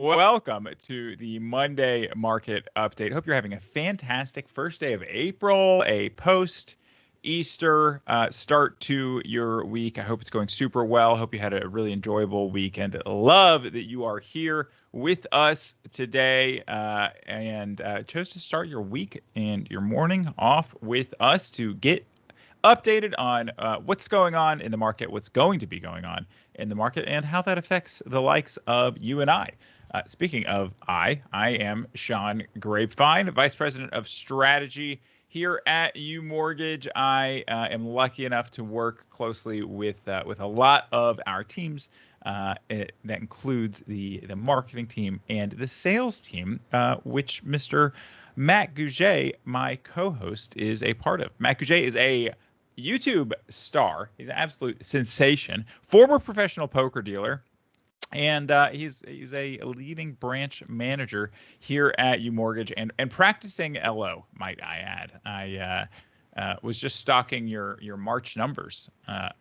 Welcome to the Monday market update. Hope you're having a fantastic first day of April, a post Easter start to your week. I hope it's going super well. Hope you had a really enjoyable weekend. Love that you are here with us today and chose to start your week and your morning off with us to get updated on what's going on in the market, what's going to be going on in the market, and how that affects the likes of you and I. Speaking of I am Sean Grapevine, Vice President of Strategy here at UMortgage. I am lucky enough to work closely with a lot of our teams. That includes the marketing team and the sales team, which Mr. Matt Gougé, my co-host, is a part of. Matt Gougé is a YouTube star. He's an absolute sensation. Former professional poker dealer. And he's a leading branch manager here at UMortgage and practicing LO, might I add. I was just stalking your March numbers,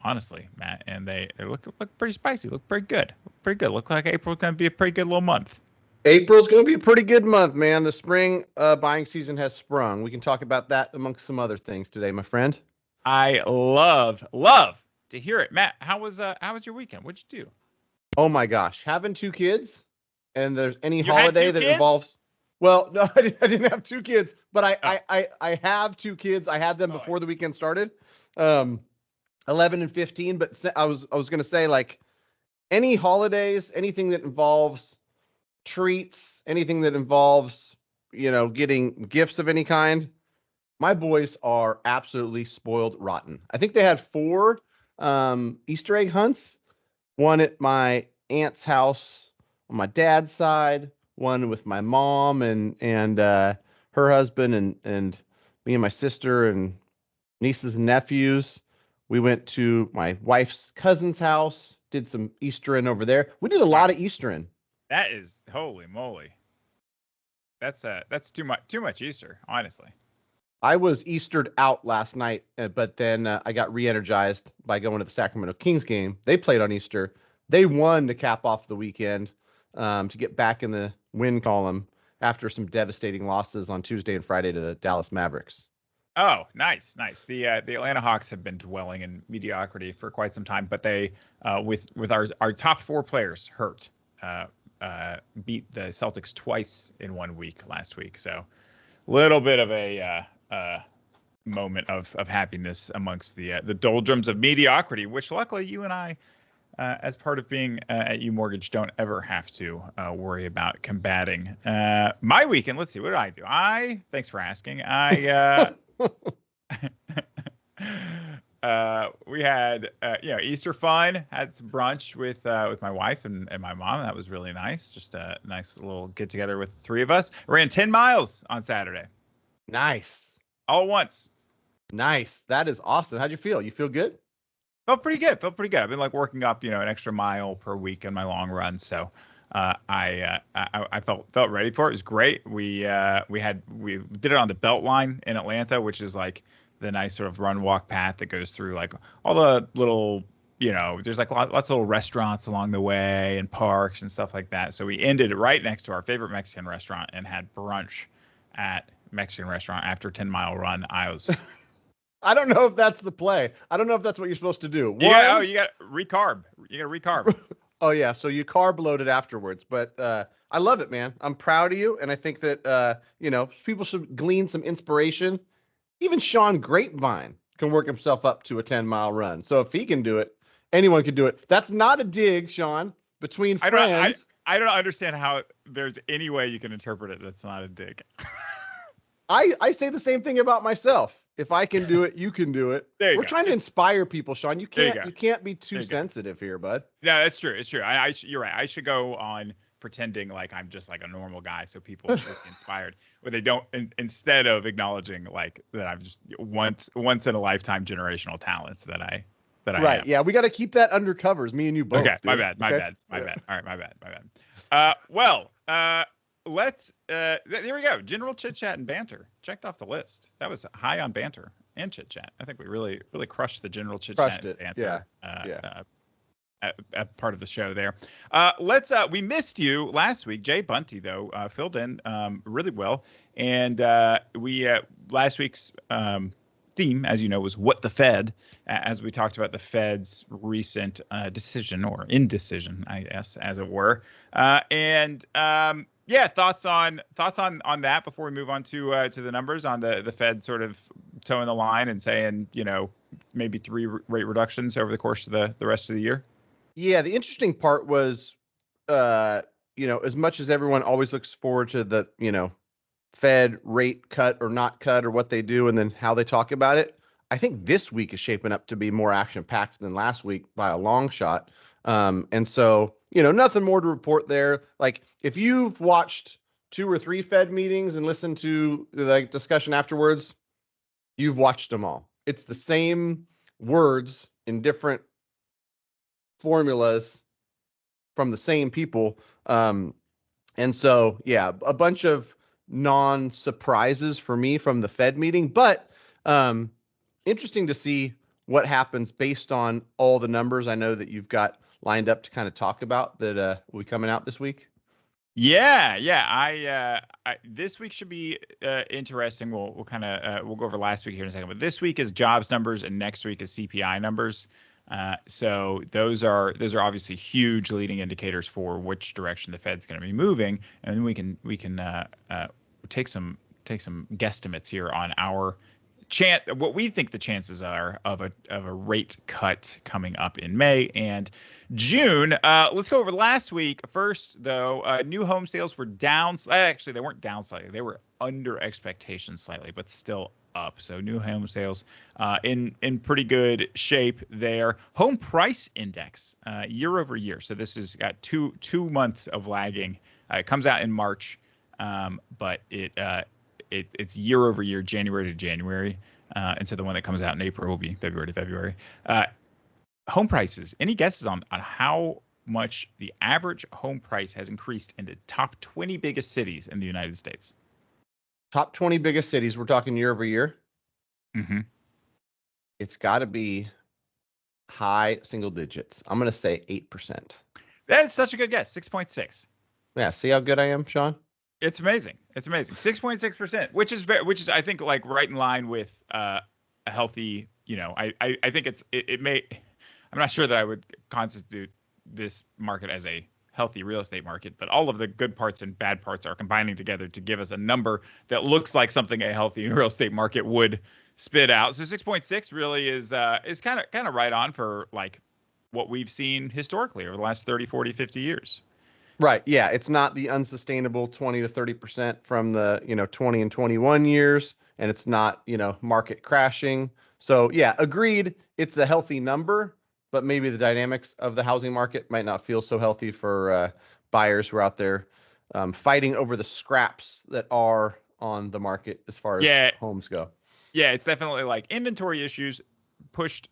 honestly, Matt, and they look pretty spicy, look pretty good. Look like April's going to be a pretty good little month. April's going to be a pretty good month, man. The spring buying season has sprung. We can talk about that amongst some other things today, my friend. I love to hear it. Matt, how was your weekend? What'd you do? Oh my gosh, having two kids, and there's any holiday that involves. Well, no, I didn't have two kids, but I have two kids. I had them before the weekend started, 11 and 15. But I was gonna say, like, any holidays, anything that involves treats, anything that involves getting gifts of any kind. My boys are absolutely spoiled rotten. I think they had 4 Easter egg hunts. One at my aunt's house on my dad's side, one with my mom and her husband and me and my sister and nieces and nephews. We went to my wife's cousin's house, did some Easterin over there. We did a lot of Easterin. That is, holy moly. That's too much Easter, honestly. I was Eastered out last night, but then I got re-energized by going to the Sacramento Kings game. They played on Easter. They won to cap off the weekend to get back in the win column after some devastating losses on Tuesday and Friday to the Dallas Mavericks. Oh, nice. The Atlanta Hawks have been dwelling in mediocrity for quite some time, but they, with our top 4 players hurt, beat the Celtics twice in 1 week last week. So, little bit of a moment of happiness amongst the doldrums of mediocrity, which luckily you and I, as part of being at UMortgage, don't ever have to worry about combating. My weekend, let's see, what did I do? Thanks for asking. We had Easter fun, had some brunch with my wife and my mom. That was really nice. Just a nice little get together with the 3 of us. Ran 10 miles on Saturday. Nice. All at once. Nice. That is awesome. How'd you feel? You feel good? Felt pretty good. I've been working up, an extra mile per week in my long run. So I felt ready for it. It was great. We did it on the Beltline in Atlanta, which is like the nice sort of run walk path that goes through like all the little, there's like lots of little restaurants along the way and parks and stuff like that. So we ended right next to our favorite Mexican restaurant and had brunch at Mexican restaurant after 10-mile run. I don't know if that's the play. I don't know if that's what you're supposed to do. You got recarb. You got to recarb. Oh yeah, so you carb loaded afterwards. But I love it, man. I'm proud of you, and I think that people should glean some inspiration. Even Sean Grapevine can work himself up to a 10-mile run. So if he can do it, anyone can do it. That's not a dig, Sean. Between friends. I don't understand how there's any way you can interpret it that's not a dig. I say the same thing about myself. If I can do it, you can do it. We're trying to inspire people, Sean. You can't be too sensitive here, bud. Yeah, that's true. It's true. You're right. I should go on pretending like I'm just like a normal guy, so people should be inspired. But they don't. Instead of acknowledging like that, I'm just once in a lifetime generational talents that I right. Have. Yeah, we got to keep that undercover. Me and you both. Okay. Dude. My bad. All right. My bad. Well. Let's there we go. General chit chat and banter checked off the list. That was high on banter and chit chat. I think we really crushed the general chit chat and banter a part of the show there. We missed you last week. Jay Bunty, though, filled in really well. And last week's theme, as you know, was What the Fed, as we talked about the Fed's recent decision, or indecision, I guess, as it were. Thoughts on that before we move on to the numbers on the Fed sort of toeing the line and saying, maybe 3 rate reductions over the course of the rest of the year. Yeah, the interesting part was, as much as everyone always looks forward to the, Fed rate cut or not cut or what they do and then how they talk about it, I think this week is shaping up to be more action-packed than last week by a long shot. And so, nothing more to report there. Like, if you've watched 2 or 3 Fed meetings and listened to the discussion afterwards, you've watched them all. It's the same words in different formulas from the same people. And so, yeah, a bunch of non-surprises for me from the Fed meeting, but interesting to see what happens based on all the numbers I know that you've got lined up to kind of talk about that will be coming out this week. Yeah. I this week should be interesting. We'll go over last week here in a second, but this week is jobs numbers and next week is CPI numbers. So those are obviously huge leading indicators for which direction the Fed's going to be moving, and then we can take some guesstimates here on our what we think the chances are of a rate cut coming up in May and June. Let's go over last week first, though. New home sales were down. Actually, they weren't down slightly. They were under expectations slightly, but still up. So new home sales in pretty good shape there. Home price index year over year. So this has got two months of lagging. It comes out in March, but it's year over year, January to January. And so the one that comes out in April will be February to February. Home prices. Any guesses on how much the average home price has increased in the top 20 biggest cities in the United States? Top 20 biggest cities. We're talking year over year. Mm-hmm. It's got to be high single digits. I'm going to say 8%. That's such a good guess. 6.6. Yeah. See how good I am, Sean? It's amazing. 6.6%, which is I think like right in line with a healthy. I think it may. I'm not sure that I would constitute this market as a healthy real estate market, but all of the good parts and bad parts are combining together to give us a number that looks like something a healthy real estate market would spit out. So 6.6 really is kind of right on for like what we've seen historically over the last 30, 40, 50 years. Right. Yeah. It's not the unsustainable 20 to 30% from the, 20 and 21 years. And it's not, market crashing. So yeah, agreed. It's a healthy number, but maybe the dynamics of the housing market might not feel so healthy for buyers who are out there fighting over the scraps that are on the market as far as homes go. Yeah. It's definitely like inventory issues pushed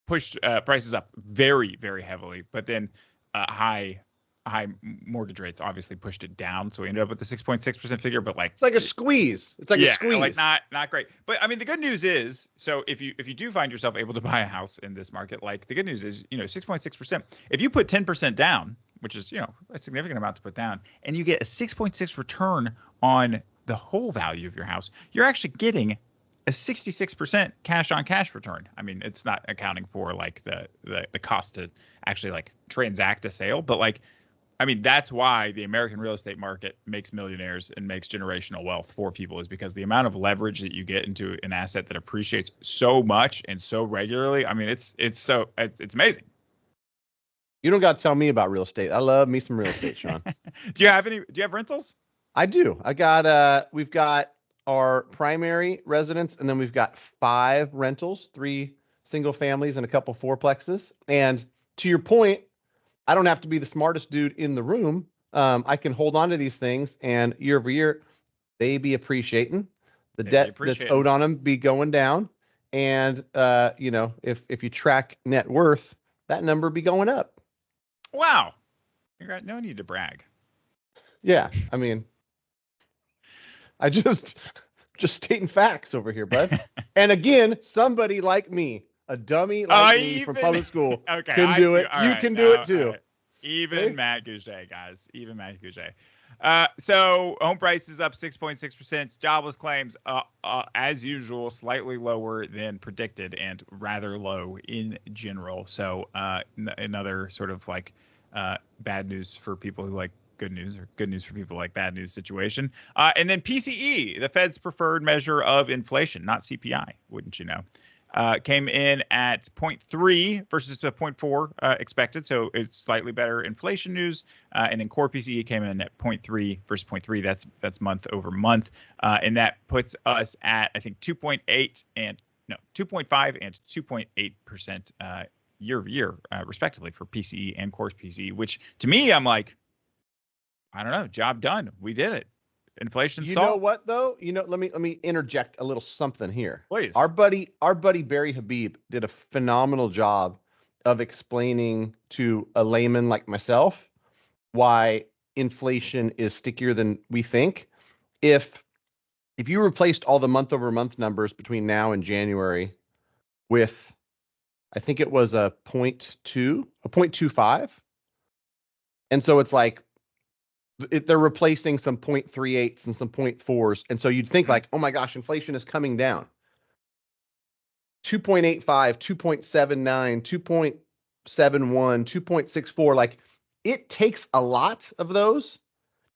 prices up very, very heavily, but then high mortgage rates obviously pushed it down, so we ended up with the 6.6% figure. But like, it's like a squeeze. It's like a squeeze. Like not great. But I mean, the good news is, so if you do find yourself able to buy a house in this market, like the good news is, 6.6%. If you put 10% down, which is a significant amount to put down, and you get a 6.6 return on the whole value of your house, you're actually getting a 66% cash on cash return. I mean, it's not accounting for like the cost to actually like transact a sale, but like, I mean, that's why the American real estate market makes millionaires and makes generational wealth for people, is because the amount of leverage that you get into an asset that appreciates so much and so regularly. I mean, it's amazing. You don't got to tell me about real estate. I love me some real estate, Sean. Do you have rentals? I do. We've got our primary residence, and then we've got 5 rentals, 3 single families and a couple fourplexes. And to your point, I don't have to be the smartest dude in the room. I can hold on to these things, and year over year, they be appreciating. The debt that's owed on them be going down. And, if you track net worth, that number be going up. Wow. No need to brag. Yeah. I mean, I just stating facts over here, bud. And again, somebody like me a dummy like me from public school can do it. You can do it too. Even Matt Gougé, guys. Even Matt Gougé. So home price is up 6.6%. Jobless claims, as usual, slightly lower than predicted and rather low in general. So another sort of like bad news for people who like good news, or good news for people like bad news situation. And then PCE, the Fed's preferred measure of inflation, not CPI, wouldn't you know? Came in at 0.3 versus the 0.4 expected. So it's slightly better inflation news. And then core PCE came in at 0.3 versus 0.3. That's month over month. And that puts us at, I think, 2.5 and 2.8% year over year, respectively, for PCE and core PCE, which to me, I'm like, I don't know, job done. We did it. Inflation You solved. know what though? Let me interject a little something here. Please. Our buddy Barry Habib did a phenomenal job of explaining to a layman like myself why inflation is stickier than we think. If you replaced all the month over month numbers between now and January with, I think it was a 0.25, and so it's like they're replacing some 0.38s and some 0.4s. And so you'd think like, oh my gosh, inflation is coming down. 2.85, 2.79, 2.71, 2.64. Like it takes a lot of those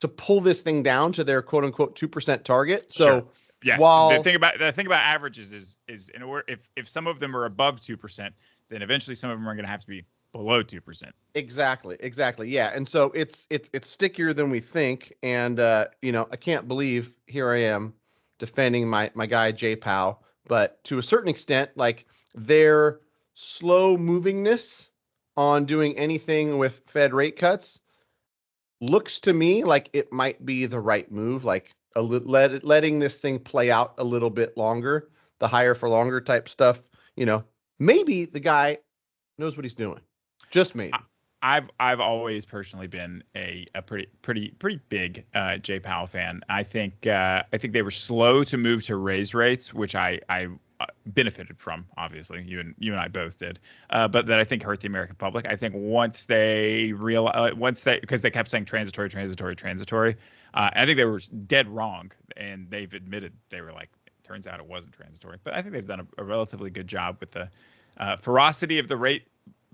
to pull this thing down to their quote unquote 2% target. So sure. Yeah, while the thing about averages is in order, if some of them are above 2%, then eventually some of them are going to have to be below 2%. Exactly. Yeah. And so it's stickier than we think. And I can't believe here I am defending my guy Jay Powell, but to a certain extent, like their slow movingness on doing anything with Fed rate cuts looks to me like it might be the right move, like letting this thing play out a little bit longer, the higher for longer type stuff. Maybe the guy knows what he's doing. Just maybe. I've always personally been a pretty big Jay Powell fan. I think they were slow to move to raise rates, which I benefited from. Obviously, you and I both did. But that I think hurt the American public. I think once they because they kept saying transitory. I think they were dead wrong, and they've admitted they were like. Turns out it wasn't transitory. But I think they've done a relatively good job with the ferocity of the rate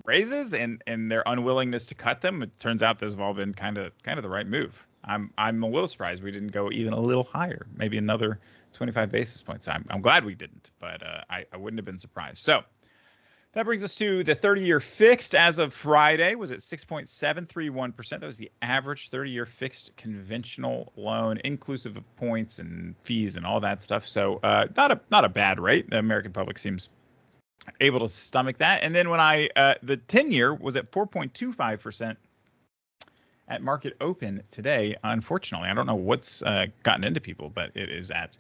raises and their unwillingness to cut them. It turns out this has all been kind of the right move. I'm a little surprised we didn't go even a little higher, maybe another 25 basis points. I'm glad we didn't, but I wouldn't have been surprised. So that brings us to the 30-year fixed as of Friday was at 6.731%. That was the average 30-year fixed conventional loan, inclusive of points and fees and all that stuff. So not a bad rate. The American public seems able to stomach that. And then when the 10-year was at 4.25% at market open today. Unfortunately, I don't know what's gotten into people, but it is at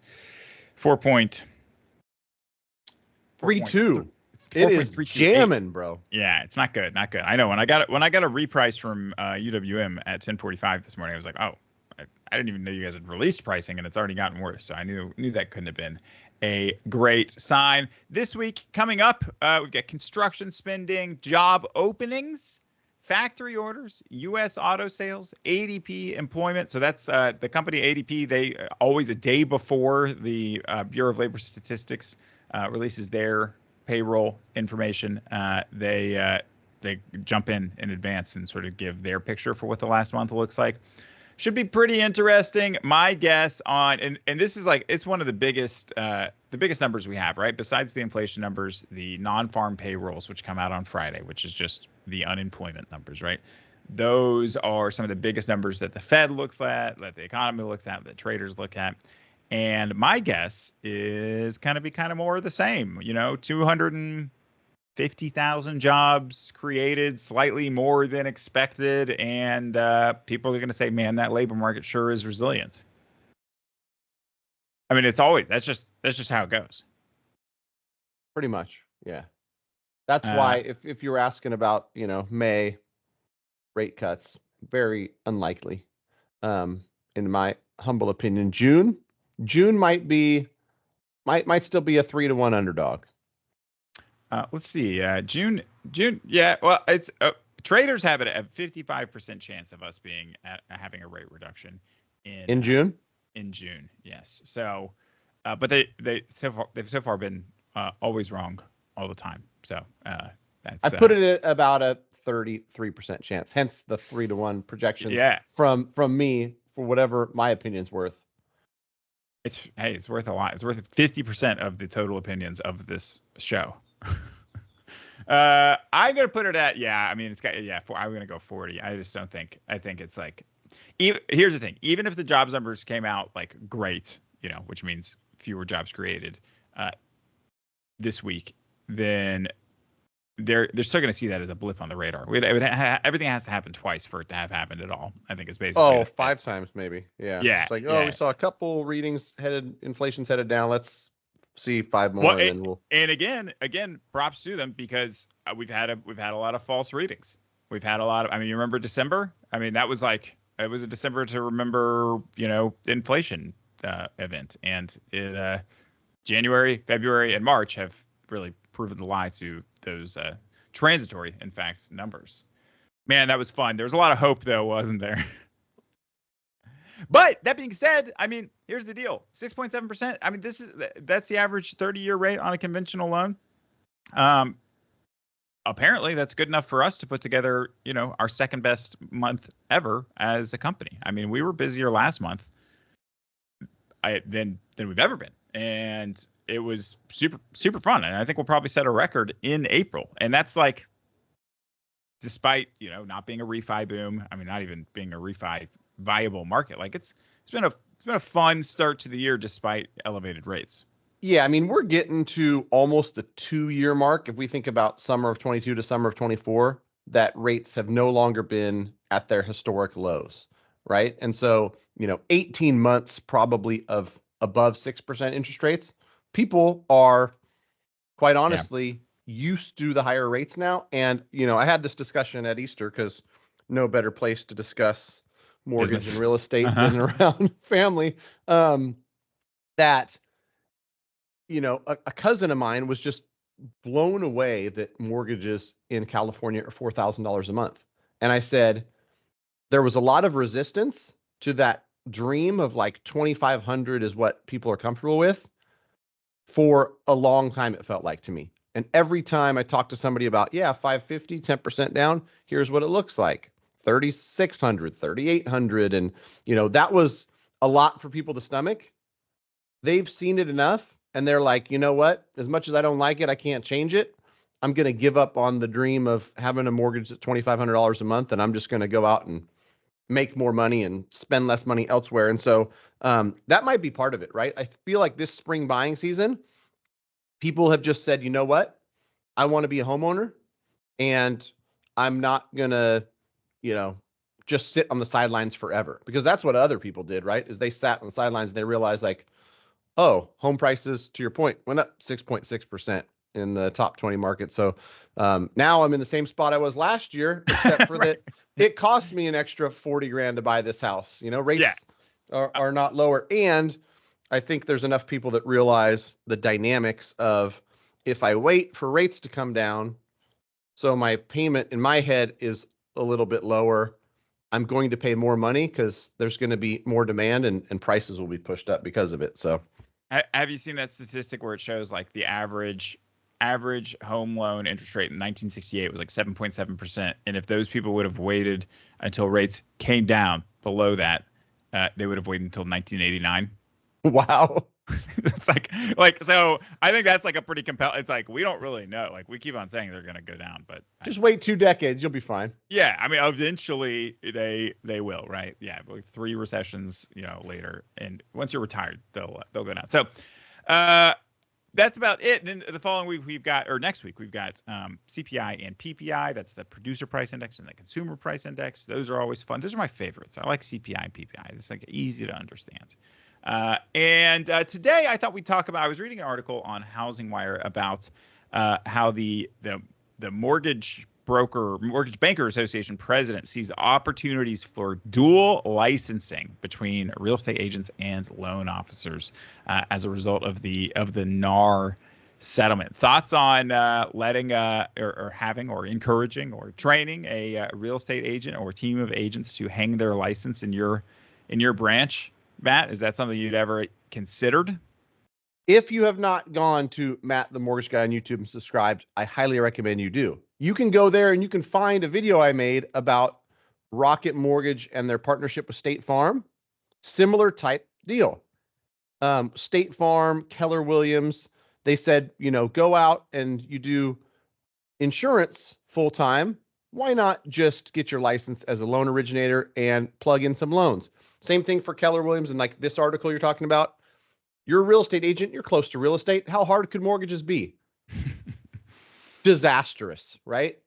4.32. It is jamming, bro. Yeah, it's not good. I know when I got a reprice from UWM at 10:45 this morning, I was like, oh, I didn't even know you guys had released pricing, and it's already gotten worse. So I knew that couldn't have been a great sign. This week coming up, we've got construction spending, job openings, factory orders, U.S. auto sales, ADP employment. So that's the company ADP. They always a day before the Bureau of Labor Statistics releases their payroll information. They jump in advance and sort of give their picture for what the last month looks like. Should be pretty interesting. My guess on, and this is like, it's one of the biggest numbers we have, right? Besides the inflation numbers, the non-farm payrolls, which come out on Friday, which is just the unemployment numbers, right? Those are some of the biggest numbers that the Fed looks at, that the economy looks at, that traders look at. And my guess is kind of more of the same, 250,000 jobs created, slightly more than expected. And people are going to say, man, that labor market sure is resilient. I mean, that's just how it goes. Pretty much. Yeah. That's why if you were asking about, May rate cuts, very unlikely. In my humble opinion, June might still be a 3-1 underdog. Let's see. June. Yeah. Well, it's traders have it at 55% chance of us having a rate reduction in June. In June, yes. So, but they've so far been always wrong all the time. So that's. I put it at about a 33% chance. Hence the 3-to-1 projections. Yeah. From me for whatever my opinion's worth. It's worth a lot. It's worth 50% of the total opinions of this show. I'm gonna put it at I mean I'm gonna go 40. I just don't think. I think it's like. Here's the thing. Even if the jobs numbers came out like great, which means fewer jobs created this week, then they're still going to see that as a blip on the radar. Everything has to happen twice for it to have happened at all. I think it's basically 5 times maybe. Yeah. Yeah. It's like we saw a couple readings inflation's headed down. Let's see 5 more, and then we'll. And again, props to them because we've had a lot of false readings. We've had a lot of. I mean, you remember December? I mean, that was like it was a December to remember. Inflation event, and January, February, and March have really proven the lie to those transitory, in fact, numbers. Man, that was fun. There was a lot of hope, though, wasn't there? But that being said, I mean, here's the deal: 6.7%. I mean, that's the average 30-year rate on a conventional loan. Apparently, that's good enough for us to put together, our second best month ever as a company. I mean, we were busier last month than we've ever been, and it was super, super fun. And I think we'll probably set a record in April. And that's like, despite, not being a refi boom. I mean, not even being a refi viable market. Like it's been a fun start to the year despite elevated rates. Yeah. I mean, we're getting to almost the 2-year mark. If we think about summer of 22 to summer of 24, that rates have no longer been at their historic lows. Right. And so, 18 months probably of above 6% interest rates. People are quite honestly used to the higher rates now. And, I had this discussion at Easter because no better place to discuss mortgage and real estate than around family. That, a cousin of mine was just blown away that mortgages in California are $4,000 a month. And I said, there was a lot of resistance to that dream of like 2,500 is what people are comfortable with. For a long time, it felt like to me. And every time I talk to somebody about, 550, 10% down, here's what it looks like. 3,600, 3,800. And, that was a lot for people to stomach. They've seen it enough. And they're like, you know what? As much as I don't like it, I can't change it. I'm going to give up on the dream of having a mortgage at $2,500 a month. And I'm just going to go out and make more money and spend less money elsewhere. And so that might be part of it, right? I feel like this spring buying season, people have just said, you know what? I want to be a homeowner and I'm not going to, just sit on the sidelines forever, because that's what other people did, right? Is they sat on the sidelines and they realized like, oh, home prices, to your point, went up 6.6% in the top 20 markets. So now I'm in the same spot I was last year, except for that it cost me an extra $40,000 to buy this house. Rates are not lower. And I think there's enough people that realize the dynamics of if I wait for rates to come down, so my payment in my head is a little bit lower, I'm going to pay more money because there's going to be more demand and prices will be pushed up because of it. So have you seen that statistic where it shows like the average home loan interest rate in 1968 was like 7.7%. And if those people would have waited until rates came down below that, they would have waited until 1989. Wow. It's like, so I think that's like a pretty compelling, it's like, we don't really know. Like we keep on saying they're going to go down, but just wait 2 decades. You'll be fine. Yeah. I mean, eventually they will, right? Yeah. But 3 recessions, later. And once you're retired, they'll go down. So, that's about it. Then the following week next week we've got CPI and PPI. That's the producer price index and the consumer price index. Those are always fun. Those are my favorites. I like CPI and PPI. It's like easy to understand. And today I thought we'd talk about. I was reading an article on Housing Wire about how the mortgage banker association president sees opportunities for dual licensing between real estate agents and loan officers as a result of the NAR settlement. Thoughts on letting or having or encouraging or training a real estate agent or team of agents to hang their license in your branch, Matt? Is that something you'd ever considered? If you have not gone to Matt the Mortgage Guy on YouTube and subscribed, I highly recommend you do. You can go there and you can find a video I made about Rocket Mortgage and their partnership with State Farm. Similar type deal. State Farm, Keller Williams, they said, go out and you do insurance full time. Why not just get your license as a loan originator and plug in some loans? Same thing for Keller Williams. And like this article you're talking about, you're a real estate agent, you're close to real estate. How hard could mortgages be? Disastrous, right?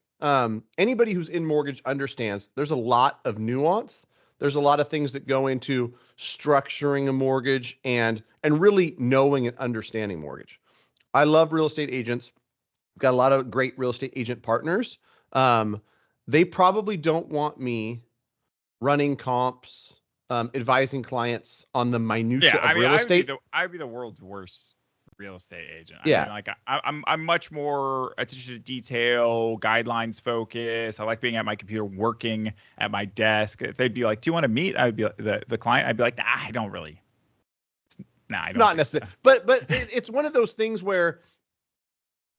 Anybody who's in mortgage understands there's a lot of nuance. There's a lot of things that go into structuring a mortgage and really knowing and understanding mortgage. I love real estate agents. Got a lot of great real estate agent partners. They probably don't want me running comps, advising clients on the minutia of real estate. I'd be the world's worst real estate agent. I'm much more attention to detail, guidelines focus. I like being at my computer, working at my desk. If they'd be like, "Do you want to meet?" I'd be the client. I'd be like, "Nah, I don't really." Nah, I don't. Not necessarily. So. But it's one of those things where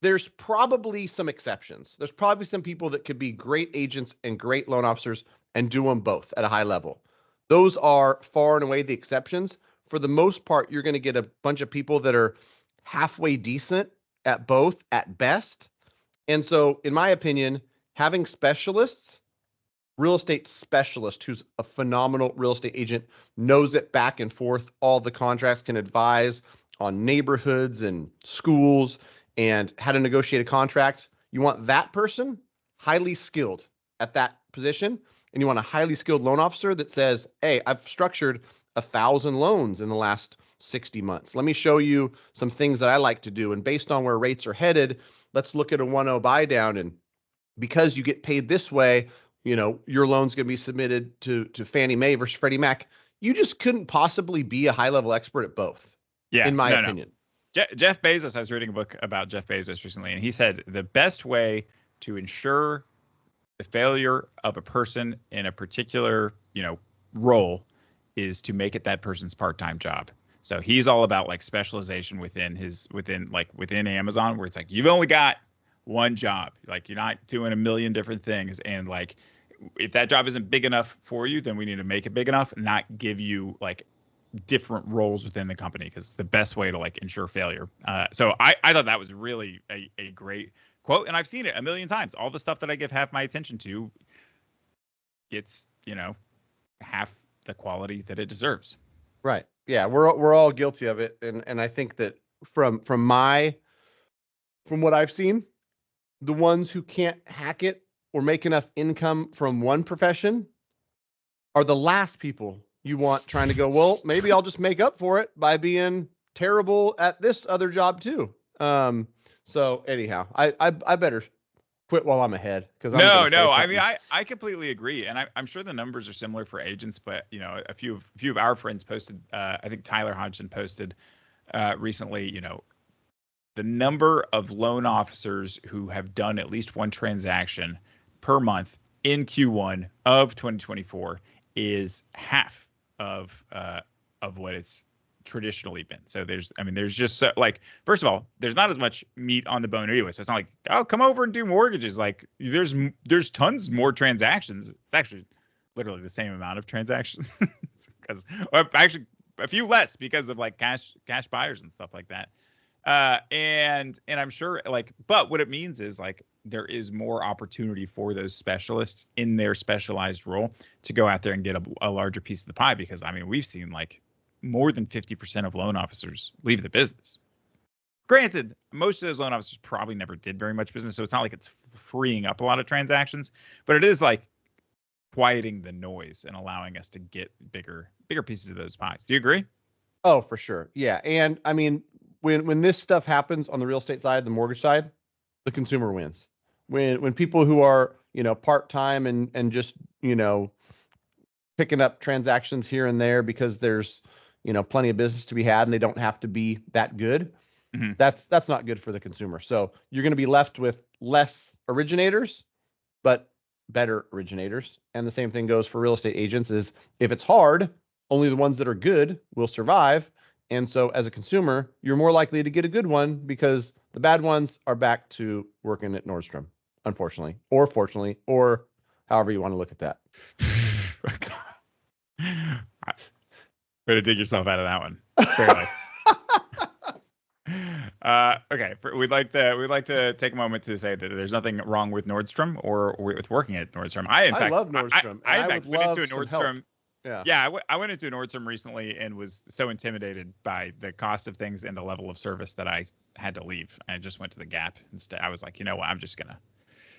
there's probably some exceptions. There's probably some people that could be great agents and great loan officers and do them both at a high level. Those are far and away the exceptions. For the most part, you're going to get a bunch of people that are halfway decent at both at best. And so, in my opinion, having specialists, real estate specialist who's a phenomenal real estate agent, knows it back and forth, all the contracts, can advise on neighborhoods and schools and how to negotiate a contract. You want that person highly skilled at that position. And you want a highly skilled loan officer that says, hey, I've structured 1,000 loans in the last 60 months. Let me show you some things that I like to do. And based on where rates are headed, let's look at a 1.0 buy down. And because you get paid this way, your loan's going to be submitted to Fannie Mae versus Freddie Mac. You just couldn't possibly be a high level expert at both. Yeah, in my opinion. Jeff Bezos, I was reading a book about Jeff Bezos recently, and he said the best way to ensure the failure of a person in a particular, role is to make it that person's part-time job. So he's all about like specialization within Amazon, where it's like, you've only got one job. Like, you're not doing a million different things. And like, if that job isn't big enough for you, then we need to make it big enough and not give you like different roles within the company, because it's the best way to like ensure failure. So I thought that was really a great quote, and I've seen it a million times. All the stuff that I give half my attention to gets, half the quality that it deserves. Right. Yeah, we're all guilty of it, and I think that from what I've seen, the ones who can't hack it or make enough income from one profession are the last people you want trying to go, well, maybe I'll just make up for it by being terrible at this other job too. So anyhow, I better quit while I'm ahead, because no. I mean, I completely agree, and I'm sure the numbers are similar for agents, but a few of our friends posted. I think Tyler Hodgson posted recently. The number of loan officers who have done at least one transaction per month in Q1 of 2024 is half of what it's traditionally been. So there's just first of all, there's not as much meat on the bone anyway. So it's not like, oh, come over and do mortgages. Like there's tons more transactions. It's actually literally the same amount of transactions, because actually a few less because of like cash buyers and stuff like that. And I'm sure but what it means is like there is more opportunity for those specialists in their specialized role to go out there and get a larger piece of the pie, because I mean, we've seen like more than 50% of loan officers leave the business. Granted, most of those loan officers probably never did very much business, so it's not like it's freeing up a lot of transactions, but it is like quieting the noise and allowing us to get bigger pieces of those pies. Do you agree? Oh, for sure. Yeah. And I mean, when this stuff happens on the real estate side, the mortgage side, the consumer wins. When people who are, part-time and just, picking up transactions here and there because there's, plenty of business to be had and they don't have to be that good, Mm-hmm. That's not good for the consumer. So you're going to be left with less originators, but better originators. And the same thing goes for real estate agents is if it's hard, only the ones that are good will survive. And so as a consumer, you're more likely to get a good one because the bad ones are back to working at Nordstrom, unfortunately, or fortunately, or however you want to look at that. Way to dig yourself out of that one. Barely. Okay, we'd like to take a moment to say that there's nothing wrong with Nordstrom or with working at Nordstrom. I love Nordstrom. I in fact went into a Nordstrom. Yeah, I went into a Nordstrom recently and was so intimidated by the cost of things and the level of service that I had to leave. I just went to the Gap instead. I was like, you know what, I'm just gonna.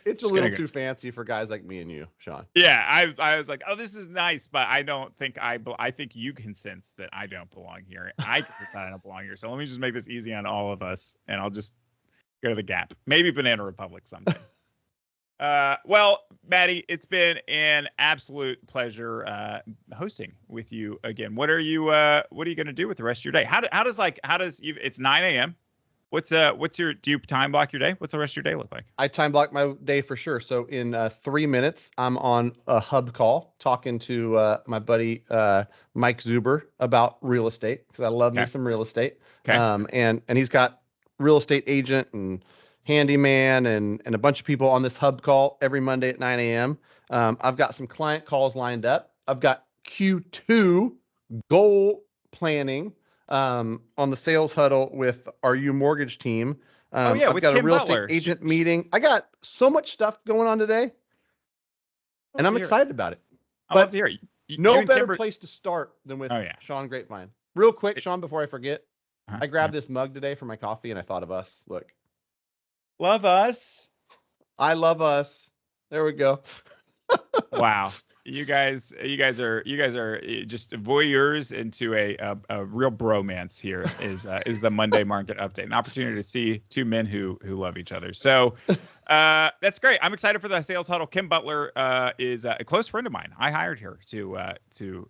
It's a little too fancy for guys like me and you, Sean. Yeah, I was like, oh, this is nice, but I don't think I think you can sense that I don't belong here. I can sense that I don't belong here. So let me just make this easy on all of us, and I'll just go to the Gap, maybe Banana Republic sometimes. Well, Maddie, it's been an absolute pleasure hosting with you again. What are you going to do with the rest of your day? It's 9 a.m. Do you time block your day? What's the rest of your day look like? I time block my day for sure. So in 3 minutes, I'm on a hub call talking to my buddy Mike Zuber about real estate because I love me some real estate. Okay. And he's got real estate agent and handyman and a bunch of people on this hub call every Monday at 9 a.m. I've got some client calls lined up. I've got Q2 goal planning on the sales huddle with our UMortgage team. I've got a real estate agent meeting. I got so much stuff going on today, and I'm excited about it. I love to hear it. No better place to start than with Sean Grapevine. Real quick, Sean, before I forget, I grabbed this mug today for my coffee, and I thought of us. Look. Love us. I love us. There we go. Wow. You guys are just voyeurs into a real bromance here is the Monday market update. An opportunity to see two men who love each other. So that's great. I'm excited for the sales huddle. Kim Butler is a close friend of mine. I hired her to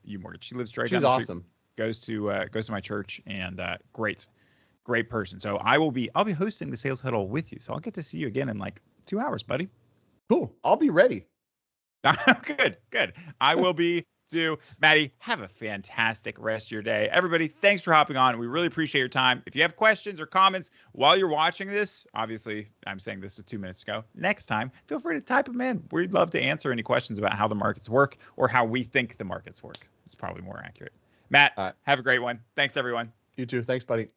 UMortgage. She lives right down the street. She's awesome. Goes to my church and great person. So I'll be hosting the sales huddle with you. So I'll get to see you again in like 2 hours, buddy. Cool. I'll be ready. Good. I will be too. Maddie, have a fantastic rest of your day. Everybody, thanks for hopping on. We really appreciate your time. If you have questions or comments while you're watching this, obviously I'm saying this 2 minutes ago. Next time, feel free to type them in. We'd love to answer any questions about how the markets work or how we think the markets work. It's probably more accurate. Matt, have a great one. Thanks, everyone. You too. Thanks, buddy.